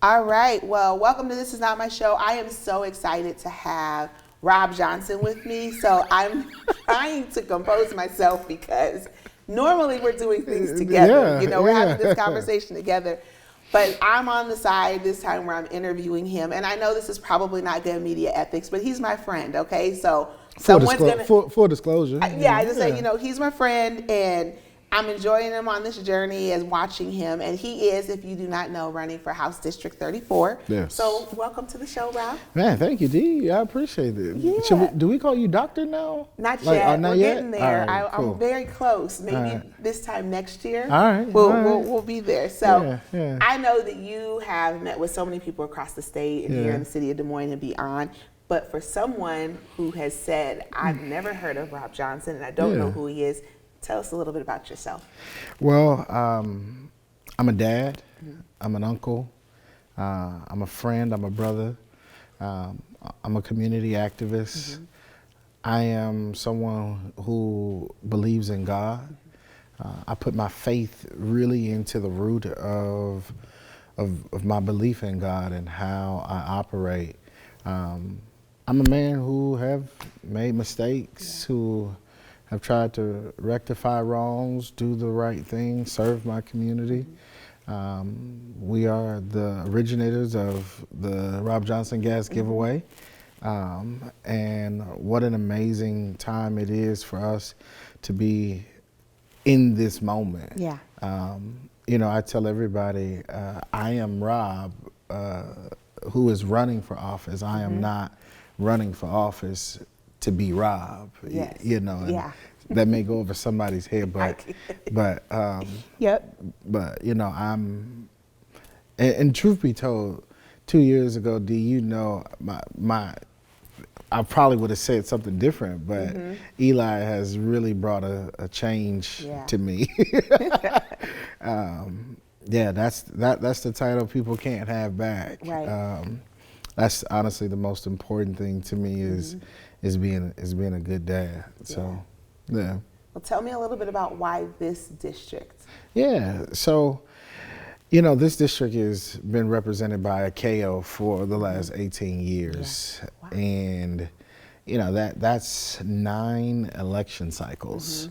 All right. Well, welcome to This Is Not My Show. I am so excited to have Rob Johnson with me. So I'm trying to compose myself because normally we're doing things together. We're having this conversation together. But I'm on the side this time where I'm interviewing him. And I know this is probably not good media ethics, but he's my friend, okay? So someone's going to... Full disclosure. I just say, he's my friend, and I'm enjoying him on this journey as watching him. And he is, if you do not know, running for House District 34. Yes. So welcome to the show, Rob. Man, thank you, D. I appreciate it. Yeah. Do we call you doctor now? Not yet. Not We're yet? getting there. Right, cool. I'm very close. Maybe this time next year. All right. We'll be there. So yeah. I know that you have met with so many people across the state and here in the city of Des Moines and beyond. But for someone who has said, I've never heard of Rob Johnson and I don't know who he is, tell us a little bit about yourself. Well, I'm a dad. I'm an uncle. I'm a friend. I'm a brother. I'm a community activist. I am someone who believes in God. I put my faith really into the root of my belief in God and how I operate. I'm a man who have made mistakes, who have tried to rectify wrongs, do the right thing, serve my community. We are the originators of the Rob Johnson Gas Giveaway. And what an amazing time it is for us to be in this moment. Yeah. I tell everybody, I am Rob, who is running for office. I am not running for office to be Rob. Yes. That may go over somebody's head, but I'm, and truth be told, 2 years ago, I probably would have said something different, but Eli has really brought a change to me. That's the title people can't have back. Right. That's honestly the most important thing to me is being a good dad. So, yeah. Well, tell me a little bit about why this district. Yeah. So, this district has been represented by a KO for the last 18 years. Yeah. Wow. And, that's 9 election cycles,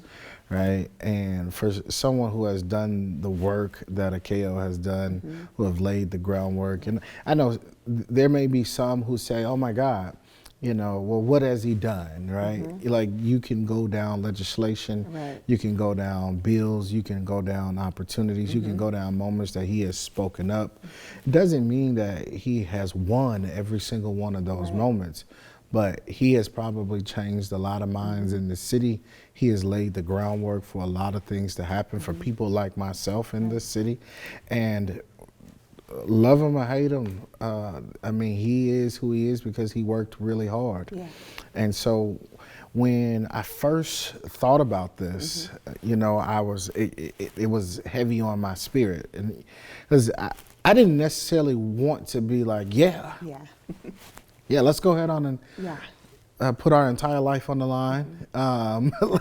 right? And for someone who has done the work that a KO has done, who have laid the groundwork, and I know there may be some who say, oh my God, well, what has he done, right? Like, you can go down legislation, you can go down bills, you can go down opportunities, you can go down moments that he has spoken up. It doesn't mean that he has won every single one of those moments, but he has probably changed a lot of minds in the city. He has laid the groundwork for a lot of things to happen for people like myself in this city. And love him or hate him, he is who he is because he worked really hard. Yeah. And so when I first thought about this, it was heavy on my spirit, and because I didn't necessarily want to be like, yeah, let's go ahead on and put our entire life on the line.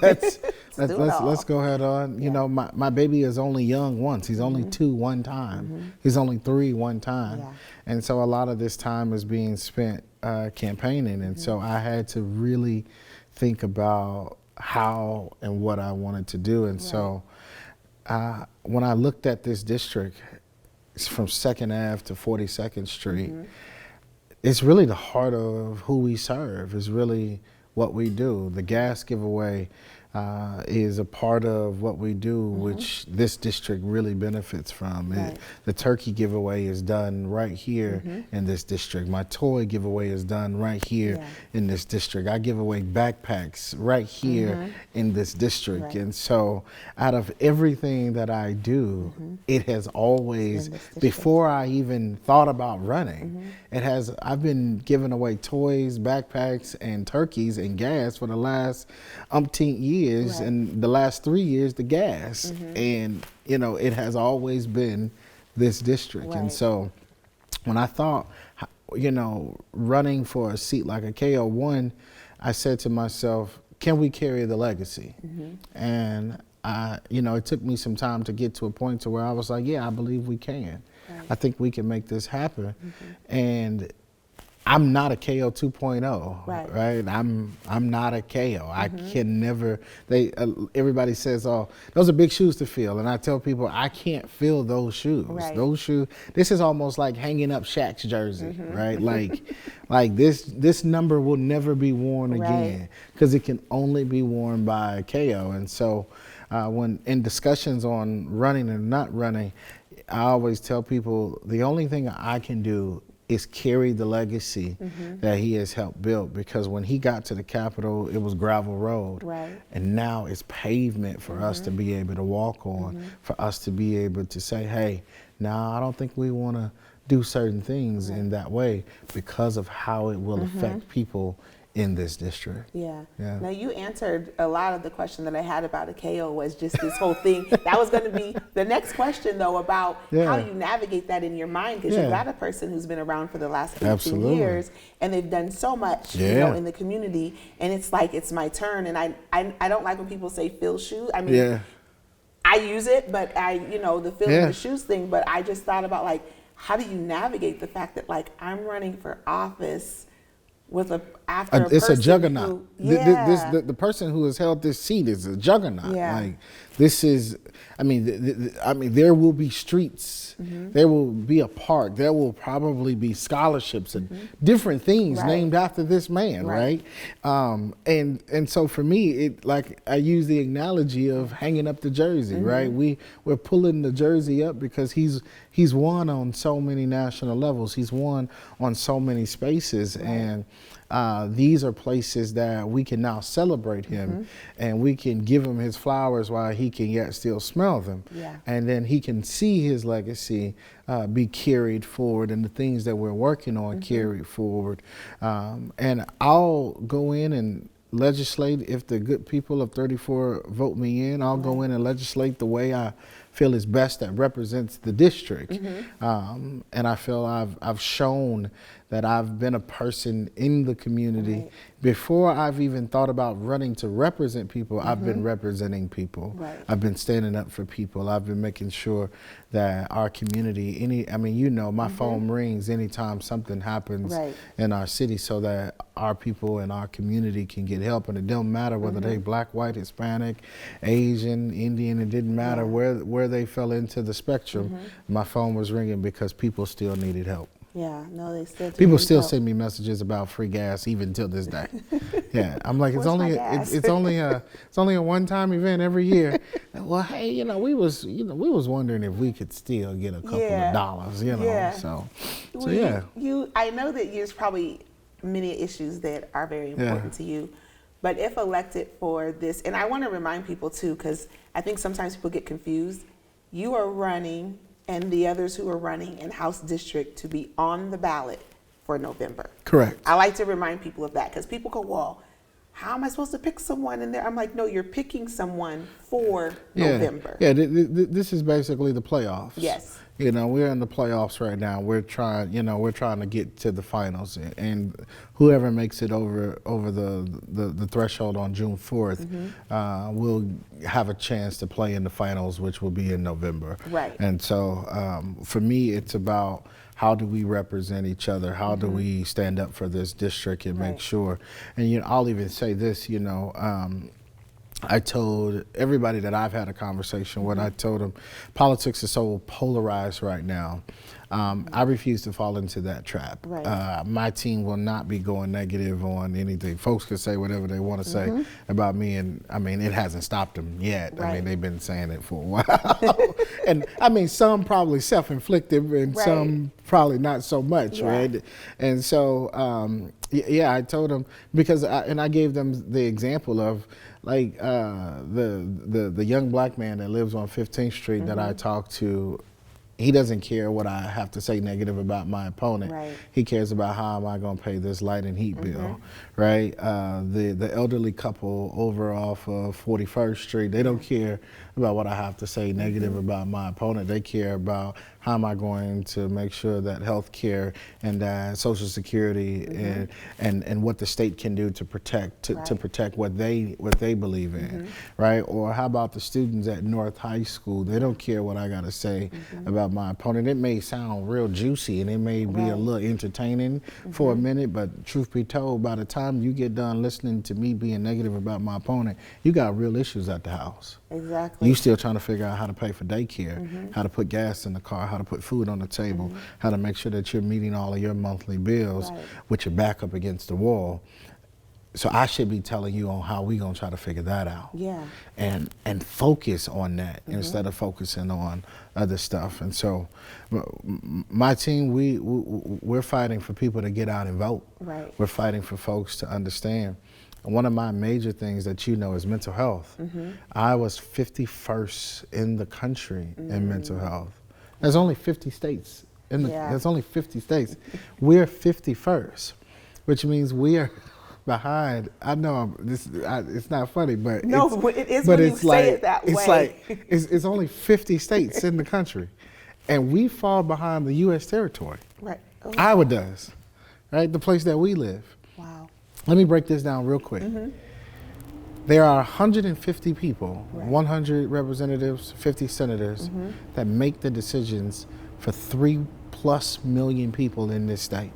Let's go ahead on. My baby is only young once. He's only 2 one time. He's only 3 one time. Yeah. And so a lot of this time is being spent campaigning. And so I had to really think about how and what I wanted to do. And so when I looked at this district, it's from 2nd Ave to 42nd Street, it's really the heart of who we serve. It's really what we do. The gas giveaway is a part of what we do, which this district really benefits from. Right. The turkey giveaway is done right here in this district. My toy giveaway is done right here in this district. I give away backpacks right here in this district. Right. And so out of everything that I do, it has always, before I even thought about running, I've been giving away toys, backpacks, and turkeys and gas for the last umpteen years, and the last 3 years the gas, and it has always been this district. And so when I thought running for a seat like a KO1, I said to myself, can we carry the legacy? And it took me some time to get to a point to where I was like, yeah, I believe we can. I think we can make this happen. And I'm not a KO 2.0, right? I'm not a KO. I can never. Everybody says, "Oh, those are big shoes to fill," and I tell people I can't fill those shoes. Those shoes. This is almost like hanging up Shaq's jersey, right? Like this number will never be worn again because it can only be worn by a KO. And so, when in discussions on running and not running, I always tell people the only thing I can do is carry the legacy that he has helped build, because when he got to the Capitol, it was gravel road, and now it's pavement for us to be able to walk on, for us to be able to say, hey, now I don't think we want to do certain things in that way because of how it will affect people in this district. Now you answered a lot of the question that I had about a KO was just this whole thing. That was going to be the next question, though, about how you navigate that in your mind, because you've got a person who's been around for the last 15 years and they've done so much, you know, in the community, and it's like it's my turn. And I don't like when people say fill shoes. I mean, I use it, but the filling the shoes thing. But I just thought about, like, how do you navigate the fact that, like, I'm running for office with it's a juggernaut. The person who has held this seat is a juggernaut. Like, this is, I mean, there will be streets, there will be a park, there will probably be scholarships and different things named after this man, right? And so for me, it, like, I use the analogy of hanging up the jersey, right? We're pulling the jersey up because he's won on so many national levels. He's won on so many spaces, and these are places that we can now celebrate him, and we can give him his flowers while he can yet still smell them. And then he can see his legacy be carried forward, and the things that we're working on carried forward. And I'll go in and legislate if the good people of 34 vote me in. I'll go in and legislate the way I feel is best that represents the district. And I feel I've shown that I've been a person in the community. Before I've even thought about running to represent people, I've been representing people. I've been standing up for people. I've been making sure that our community, my phone rings anytime something happens in our city, so that our people in our community can get help. And it don't matter whether they Black, white, Hispanic, Asian, Indian, it didn't matter where they fell into the spectrum. My phone was ringing because people still needed help. They still do. People still send me messages about free gas even till this day. I'm like, it's only a one-time event every year. Well, hey, we was wondering if we could still get a couple of dollars, So I know that there's probably many issues that are very important to you, but if elected for this, and I want to remind people too, because I think sometimes people get confused. You are running, and the others who are running in House District, to be on the ballot for November. Correct. I like to remind people of that, because people go, well, how am I supposed to pick someone in there? I'm like, no, you're picking someone for November. This is basically the playoffs. Yes. We're in the playoffs right now. We're trying to get to the finals, and whoever makes it over the threshold on June 4th will have a chance to play in the finals, which will be in November. And so for me, it's about how do we represent each other? How do we stand up for this district and make sure? And I'll even say this, I told everybody that I've had a conversation with, I told them politics is so polarized right now. I refuse to fall into that trap. My team will not be going negative on anything. Folks can say whatever they want to say about me, and it hasn't stopped them yet. They've been saying it for a while. And some probably self-inflicted, and some probably not so much, right? And so, I told them, because I gave them the example of, like, the young Black man that lives on 15th Street that I talked to. He doesn't care what I have to say negative about my opponent. He cares about how am I going to pay this light and heat bill, right? The elderly couple over off of 41st Street, they don't care about what I have to say negative about my opponent. They care about How am I going to make sure that health care and that Social Security and what the state can do to protect to protect what they believe in, right? Or how about the students at North High School? They don't care what I got to say about my opponent. It may sound real juicy and it may be a little entertaining for a minute, but truth be told, by the time you get done listening to me being negative about my opponent, you got real issues at the house. Exactly. You still trying to figure out how to pay for daycare, how to put gas in the car, how to put food on the table, how to make sure that you're meeting all of your monthly bills with your back up against the wall. So I should be telling you on how we gonna try to figure that out. Yeah. And focus on that instead of focusing on other stuff. And so my team, we're fighting for people to get out and vote. Right. We're fighting for folks to understand. One of my major things that you know is mental health. I was 51st in the country in mental health. There's only 50 states. There's only 50 states. We're 51st, which means we are behind. I know it's not funny, but no, it is when you say it that way. It's like it's only 50 states in the country, and we fall behind the U.S. territory. Right. Oh. Iowa does, right? The place that we live. Wow. Let me break this down real quick. There are 150 people, 100 representatives, 50 senators that make the decisions for 3+ million people in this state.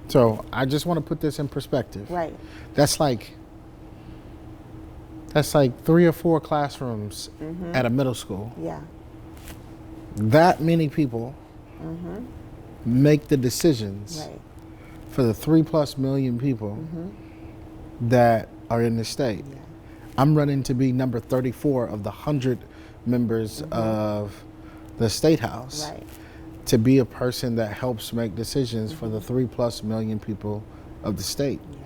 So I just want to put this in perspective. Right. That's like 3 or 4 classrooms at a middle school. Yeah. That many people make the decisions for the 3+ million people that are in the state. Yeah. I'm running to be number 34 of the 100 members of the State House. Right. To be a person that helps make decisions for the 3+ million people of the state. Yeah.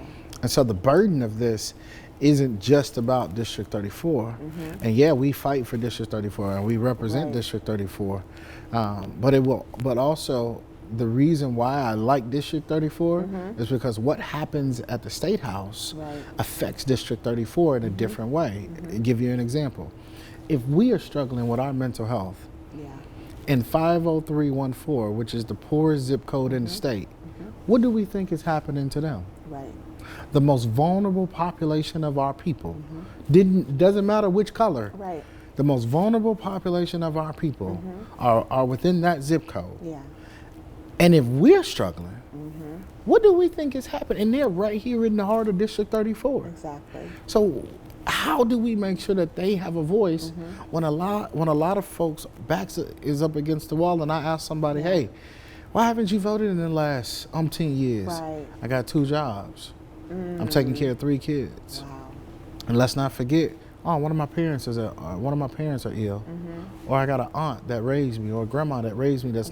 And so the burden of this isn't just about District 34. And yeah, we fight for District 34 and we represent District 34. But also the reason why I like District 34 is because what happens at the State House affects District 34 in a different way. I'll give you an example. If we are struggling with our mental health, in 50314, which is the poorest zip code in the state, what do we think is happening to them? Right. The most vulnerable population of our people, doesn't matter which color, the most vulnerable population of our people are within that zip code. Yeah. And if we're struggling, what do we think is happening? And they're right here in the heart of District 34. Exactly. So how do we make sure that they have a voice when a lot of folks' backs is up against the wall and I ask somebody, hey, why haven't you voted in the last umpteen years? Right. I got 2 jobs. I'm taking care of 3 kids. Wow. And let's not forget, one of my parents are ill, or I got an aunt that raised me, or a grandma that raised me that's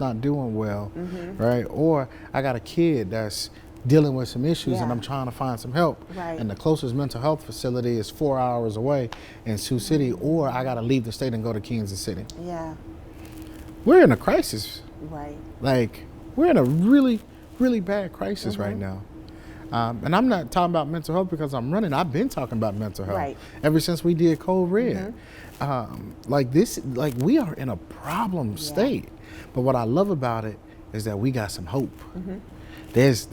not doing well, right? Or I got a kid that's dealing with some issues and I'm trying to find some help. Right. And the closest mental health facility is 4 hours away in Sioux City, or I got to leave the state and go to Kansas City. Yeah. We're in a crisis. Right. Like, we're in a really, really bad crisis right now. And I'm not talking about mental health because I'm running. I've been talking about mental health ever since we did Code Red. We are in a problem state. But what I love about it is that we got some hope. There's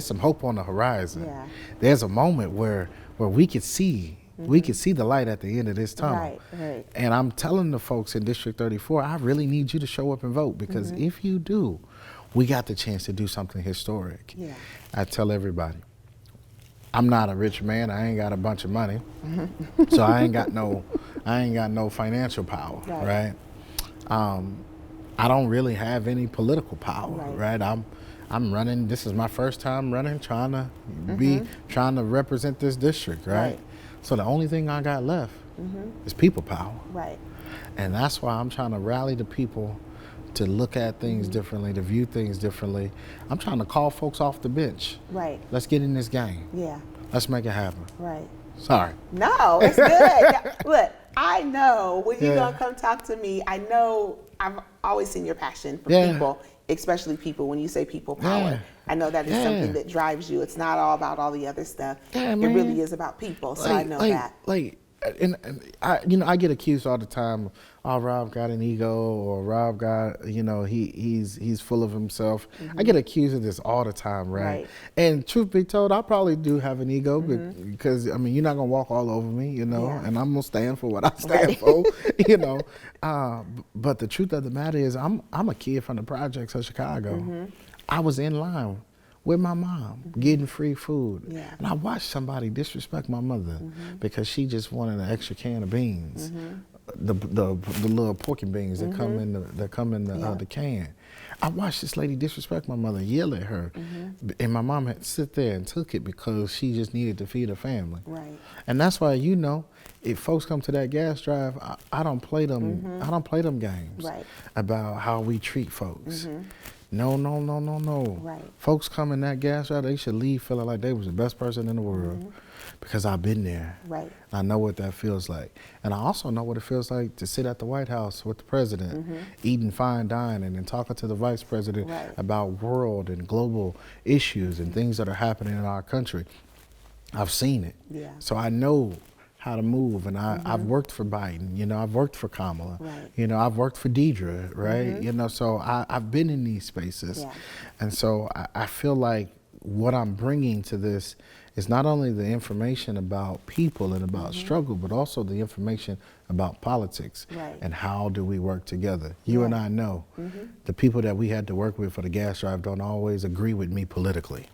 some hope on the horizon. Yeah. There's a moment where we could see the light at the end of this tunnel. Right. And I'm telling the folks in District 34, I really need you to show up and vote, because if you do, we got the chance to do something historic. Yeah. I tell everybody, I'm not a rich man. I ain't got a bunch of money, so I ain't got no financial power, right? I don't really have any political power, right? I'm running. This is my first time running, trying to represent this district, right? So the only thing I got left is people power, right? And that's why I'm trying to rally the people to look at things differently, to view things differently. I'm trying to call folks off the bench. Right. Let's get in this game. Yeah. Let's make it happen. Right. Sorry. No, it's good. Look, I know when you're gonna come talk to me, I know I've always seen your passion for people, especially people. When you say people power, I know that is something that drives you. It's not all about all the other stuff. It really is about people, so I know that. Like, I get accused all the time. Oh, Rob got an ego, or Rob got, he's full of himself. I get accused of this all the time, right? And truth be told, I probably do have an ego, because you're not gonna walk all over me, and I'm gonna stand for what I stand for, But the truth of the matter is, I'm a kid from the projects of Chicago. I was in line with my mom, getting free food. And I watched somebody disrespect my mother because she just wanted an extra can of beans, the little pork and beans that come in the can. I watched this lady disrespect my mother, yell at her, and my mom had to sit there and took it because she just needed to feed her family. And that's why, if folks come to that gas drive, I don't play them. I don't play them games about how we treat folks. No. Folks come in that gas drive, they should leave feeling like they was the best person in the world, because I've been there. I know what that feels like. And I also know what it feels like to sit at the White House with the president, eating fine dining and talking to the vice president about world and global issues and things that are happening in our country. I've seen it. So I know how to move, and I've worked for Biden, I've worked for Kamala, I've worked for Deidre, right? So I've been in these spaces. And so I feel like what I'm bringing to this is not only the information about people and about struggle, but also the information about politics and how do we work together. You and I know the people that we had to work with for the gas drive don't always agree with me politically,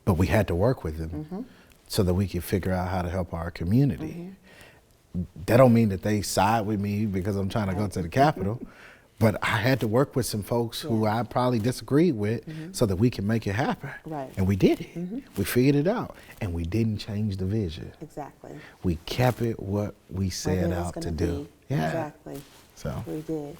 but we had to work with them so that we could figure out how to help our community. That don't mean that they side with me because I'm trying to go to the Capitol, but I had to work with some folks who I probably disagreed with so that we can make it happen. And we did it. We figured it out, and we didn't change the vision. We kept it what we set out to do. So we did.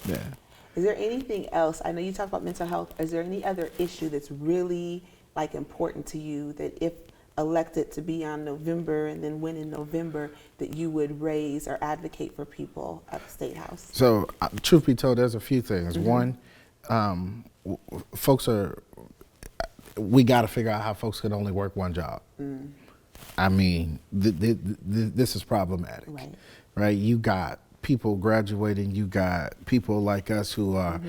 Is there anything else? I know you talked about mental health. Is there any other issue that's really important to you that if elected to be on November and then win in November, that you would raise or advocate for people at the State House? So, truth be told, there's a few things. One, we got to figure out how folks can only work one job. I mean, this is problematic, right? You got people graduating, you got people like us who are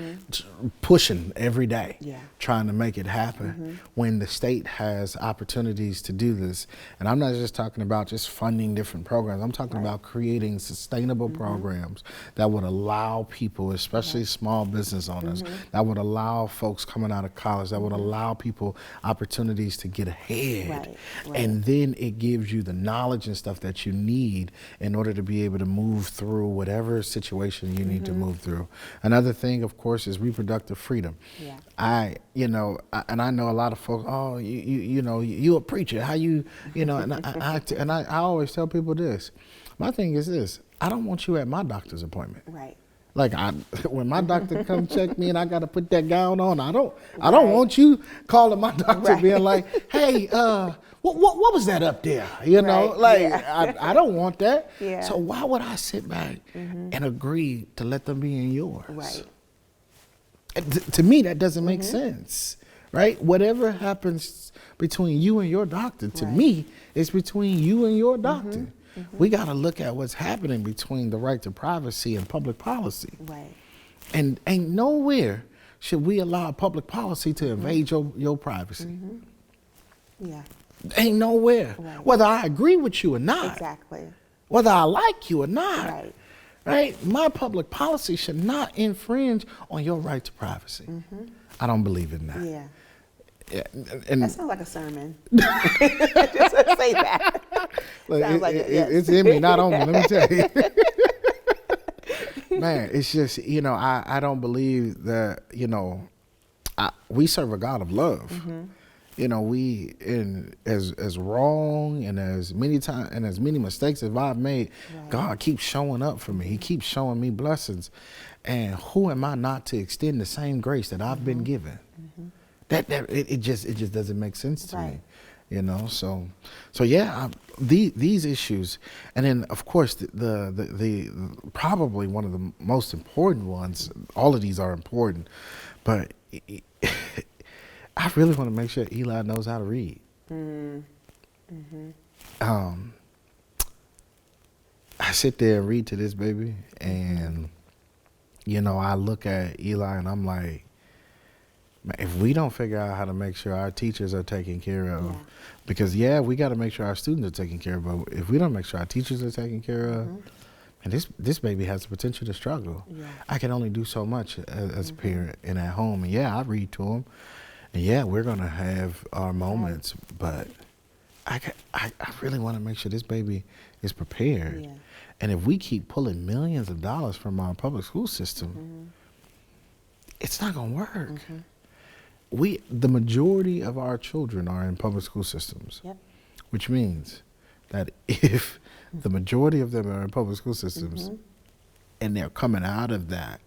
pushing every day, trying to make it happen when the state has opportunities to do this. And I'm not just talking about just funding different programs. I'm talking about creating sustainable programs that would allow people, especially small business owners, that would allow folks coming out of college, that would allow people opportunities to get ahead. And then it gives you the knowledge and stuff that you need in order to be able to move through whatever situation you need to move through. Another thing, of course, is reproductive freedom. I know a lot of folks, oh, you a preacher, how and I always tell people this. My thing is this, I don't want you at my doctor's appointment. Like when my doctor come check me and I got to put that gown on, I don't want you calling my doctor being like, hey, what was that up there? I don't want that. So why would I sit back and agree to let them be in yours? To me, that doesn't make sense, right? Whatever happens between you and your doctor, to me, it's between you and your doctor. We got to look at what's happening between the right to privacy and public policy. And ain't nowhere should we allow public policy to invade your privacy. Ain't nowhere. Whether I agree with you or not. Whether I like you or not. Right? My public policy should not infringe on your right to privacy. I don't believe in that. And that sounds like a sermon. Just say that. It's in me, not on me, let me tell you. Man, it's just, I don't believe that, we serve a God of love. We, as wrong and as many times and as many mistakes as I've made, God keeps showing up for me. He keeps showing me blessings. And who am I not to extend the same grace that I've been given? It just doesn't make sense to me. So yeah, these issues, and then of course the probably one of the most important ones. All of these are important, but I really want to make sure Eli knows how to read. I sit there and read to this baby, and I look at Eli and I'm like, man, if we don't figure out how to make sure our teachers are taken care of, because we got to make sure our students are taken care of, but if we don't make sure our teachers are taken care of, and this baby has the potential to struggle. Yeah. I can only do so much as a parent and at home. And I read to him, and we're gonna have our moments, but I really want to make sure this baby is prepared. Yeah. And if we keep pulling millions of dollars from our public school system, it's not gonna work. The majority of our children are in public school systems, which means that if the majority of them are in public school systems and they're coming out of that,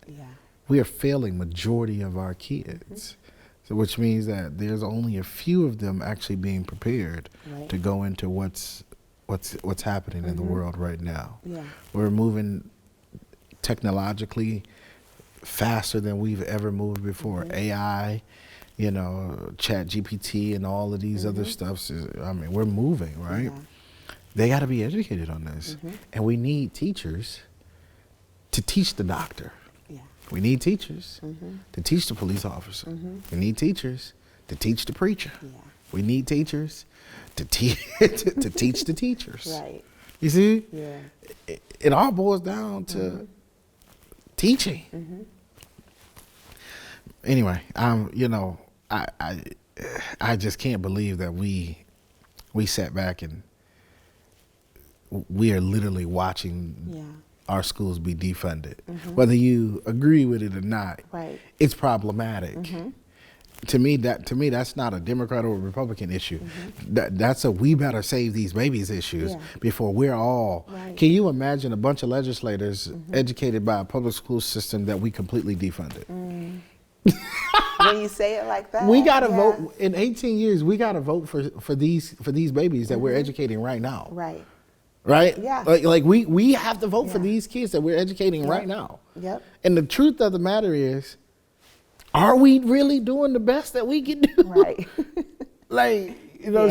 we are failing majority of our kids. So which means that there's only a few of them actually being prepared to go into what's happening in the world right now. Yeah. We're moving technologically faster than we've ever moved before. AI, Chat GPT and all of these other stuffs. We're moving, right? Yeah. They got to be educated on this. And we need teachers to teach the doctor. Yeah. We need teachers to teach the police officer. We need teachers to teach the preacher. Yeah. We need teachers to teach the teachers. Right. You see? Yeah. It all boils down to teaching. Anyway, I just can't believe that we sat back and we are literally watching our schools be defunded. Whether you agree with it or not, it's problematic. To me, that's not a Democrat or a Republican issue. That's a we better save these babies issues before we're all. Can you imagine a bunch of legislators educated by a public school system that we completely defunded? When you say it like that, we got to vote in 18 years. We got to vote for these babies that we're educating right now. Right? Yeah. Like we have to vote for these kids that we're educating right now. Yep. And the truth of the matter is, are we really doing the best that we can do? Right.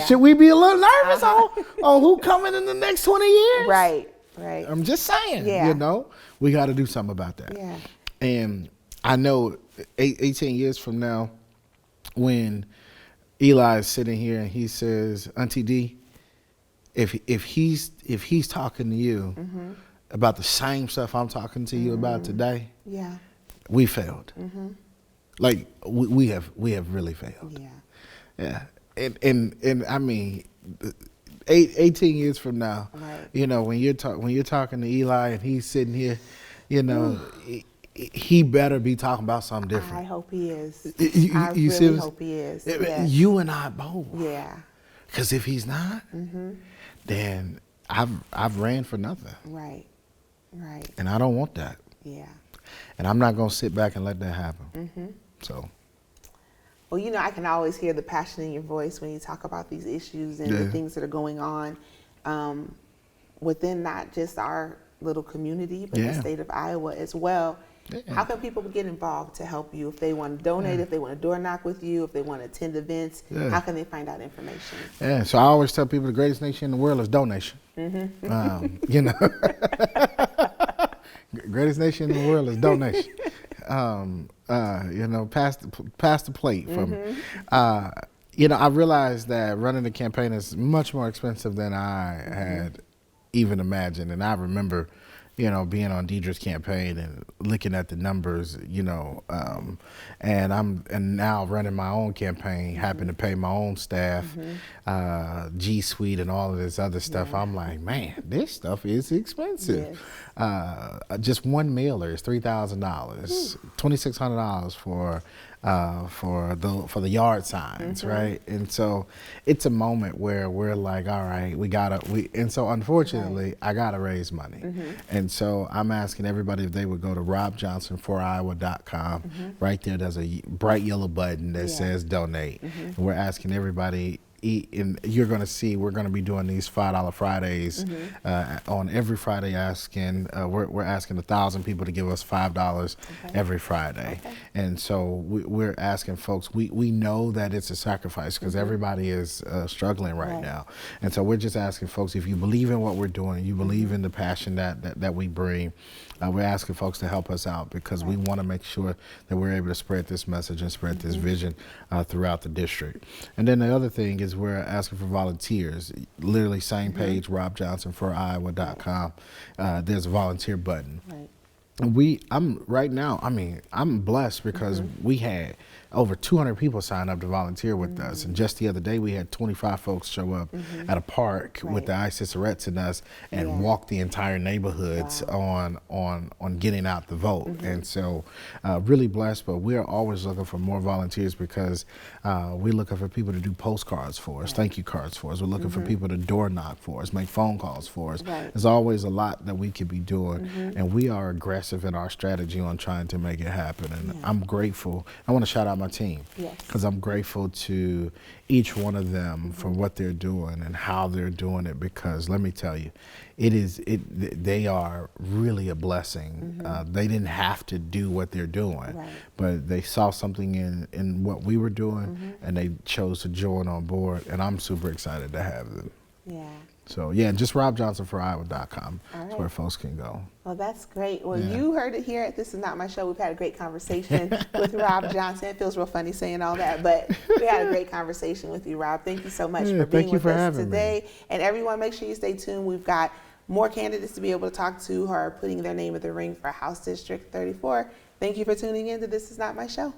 Should we be a little nervous on who coming in the next 20 years? Right. I'm just saying, we got to do something about that. Yeah. And I know 18 years from now, when Eli is sitting here and he says, Auntie D, if he's talking to you about the same stuff I'm talking to you about today, we failed. Like we have really failed. Yeah. And I mean, 18 years from now, when you're talking to Eli and he's sitting here, he better be talking about something different. I hope he is. I really hope he is. Yes. You and I both. Yeah. Because if he's not, then I've ran for nothing. Right. And I don't want that. Yeah. And I'm not going to sit back and let that happen. So. Well, I can always hear the passion in your voice when you talk about these issues and the things that are going on within not just our little community, but the state of Iowa as well. Yeah. How can people get involved to help you if they want to donate, if they want to door knock with you, if they want to attend events? How can they find out information? Yeah, so I always tell people the greatest nation in the world is donation. Greatest nation in the world is donation. Pass the plate from me. I realized that running a campaign is much more expensive than I had even imagined. And I remember, being on Deidre's campaign and looking at the numbers, and now running my own campaign, having to pay my own staff, G Suite and all of this other stuff. I'm like, man, this stuff is expensive. Yes. Just one mailer is $3,000, $2,600 for the yard signs, right? And so it's a moment where we're like, all right, and so unfortunately, I gotta raise money. And so I'm asking everybody if they would go to robjohnsonforiowa.com. Right there, there's a bright yellow button that says donate. And we're asking everybody you're going to see we're going to be doing these $5 Fridays on every Friday. We're asking 1,000 people to give us $5 every Friday, and so we're asking folks. We know that it's a sacrifice because everybody is struggling right now, and so we're just asking folks, if you believe in what we're doing, you believe in the passion that we bring. We're asking folks to help us out because we want to make sure that we're able to spread this message and spread this vision throughout the district. And then the other thing is we're asking for volunteers. Literally same page, robjohnsonforiowa.com. There's a volunteer button. I'm blessed because we had over 200 people sign up to volunteer with us, and just the other day we had 25 folks show up at a park with the ICISARETs and us and walk the entire neighborhoods on getting out the vote. And so really blessed, but we're always looking for more volunteers because we're looking for people to do postcards for us, thank you cards for us. We're looking for people to door knock for us, make phone calls for us. There's always a lot that we could be doing, and we are aggressive in our strategy on trying to make it happen. And I'm grateful. I want to shout out my team because I'm grateful to each one of them for what they're doing and how they're doing it, because let me tell you, they are really a blessing. They didn't have to do what they're doing, but they saw something in what we were doing and they chose to join on board, and I'm super excited to have them. So yeah, just robjohnsonforiowa.com is where folks can go. Well, that's great. Well, you heard it here. This is not my show. We've had a great conversation with Rob Johnson. It feels real funny saying all that, but we had a great conversation with you, Rob. Thank you so much for being with us today. And everyone, make sure you stay tuned. We've got more candidates to be able to talk to who are putting their name in the ring for House District 34. Thank you for tuning in to This Is Not My Show.